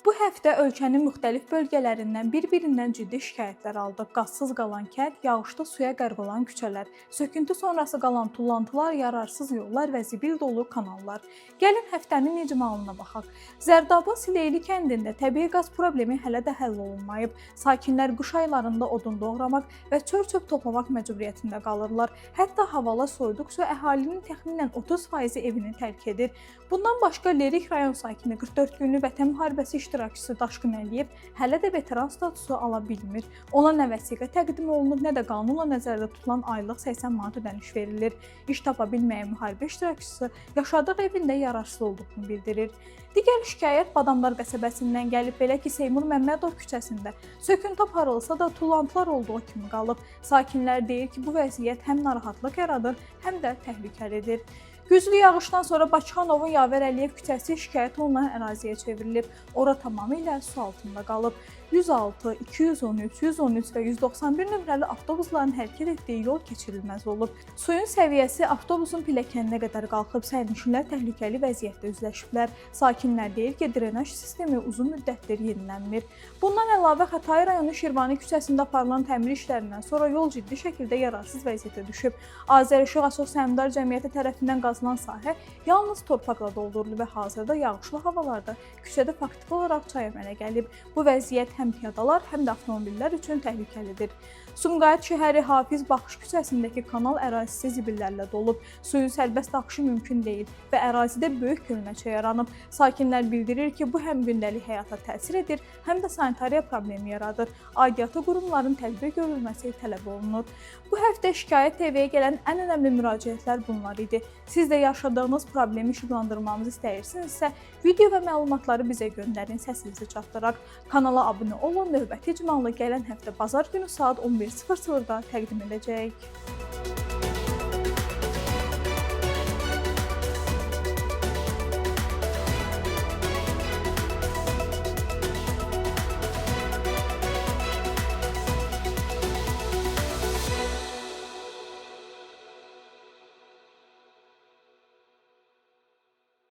Bu həftə ölkənin müxtəlif bölgələrindən bir-birindən ciddi şikayətlər aldıq. Qazsız qalan kənd, yağışda suya qərq olan küçələr, söküntü sonrası qalan tullantılar, yararsız yollar və zibil dolu kanallar. Gəlin həftənin icmalına baxaq. Zərdabın Sileyli kəndində təbii qaz problemi hələ də həll olunmayıb. Sakinlər qış aylarında odun doğramaq və çör-çöp toplamaq məcburiyyətində qalırlar. Hətta havalar soyuduqca əhalinin təxminən 30% evini tərk edir. Bundan başqa Lerik rayon sakini 44 günlük Vətən müharibəsi iştirakçısı Daşqın Əliyev hələ də veteran statusu ala bilmir. Ona nə vəsiqə təqdim olunub, nə də qanunla nəzərdə tutulan aylıq 80 manat ödəniş verilir. İş tapa bilməyən müharibə iştirakçısı yaşadığı evində yararsız olduğunu bildirir. Digər şikayət Badamdar qəsəbəsindən gəlib, belə ki, Seymur Məmmədov küçəsində söküntü aparılsa da tullantılar olduğu kimi qalıb. Sakinlər deyir ki, bu vəziyyət həm narahatlıq yaradır, həm də təhlükəlidir. Güclü yağışdan sonra Bakıxanovun Yavər Əliyev küçəsi şikayət olunan əraziyə çevrilib. Ora tamamilə su altında qalıb. 106, 213, 113 və 191 nömrəli avtobusların hərəkət etdiyi yol keçirilməz olub. Suyun səviyyəsi avtobusun pilləkəninə qədər qalxıb, sərnişinlər təhlükəli vəziyyətdə üzləşiblər. Sakinlər deyir ki, drenaj sistemi uzun müddətdir yenilənmir. Bundan əlavə Xətai rayonu Şirvani küçəsində aparılan təmir işlərindən sonra yol ciddi şəkildə yararsız vəziyyətə düşüb. Azərişıq Açıq Səhmdar Cəmiyyəti tərəfindən qazılan sahə yalnız torpaqla doldurulub və hazırda yağışlı havalarda küçədə faktiki olaraq çay əmələ gəlib. Bu vəziyyət həm piyadalar, həm də avtomobillər üçün təhlükəlidir. Sumqayıt şəhəri Hafiz Baxış küçəsindəki kanal ərazisi zibillərlə dolub. Suyun sərbəst axışı mümkün deyil və ərazidə böyük gölməçə yaranıb. Sakinlər bildirir ki, bu həm gündəlik həyata təsir edir, həm də sanitariya problemi yaradır. Aidiyyatı qurumların tədbir görülməsi tələb olunur. Bu həftə Şikayət TV-yə gələn ən önəmli müraciətlər bunlar idi. Siz də yaşadığınız problemi işıqlandırmamızı istəyirsinizsə, video və məlumatları bizə göndərin, səsinizi çatdıraq. Kanala abunə olun, növbəti icmalı gələn həftə bazar günü saat 11:00-da təqdim edəcəyik.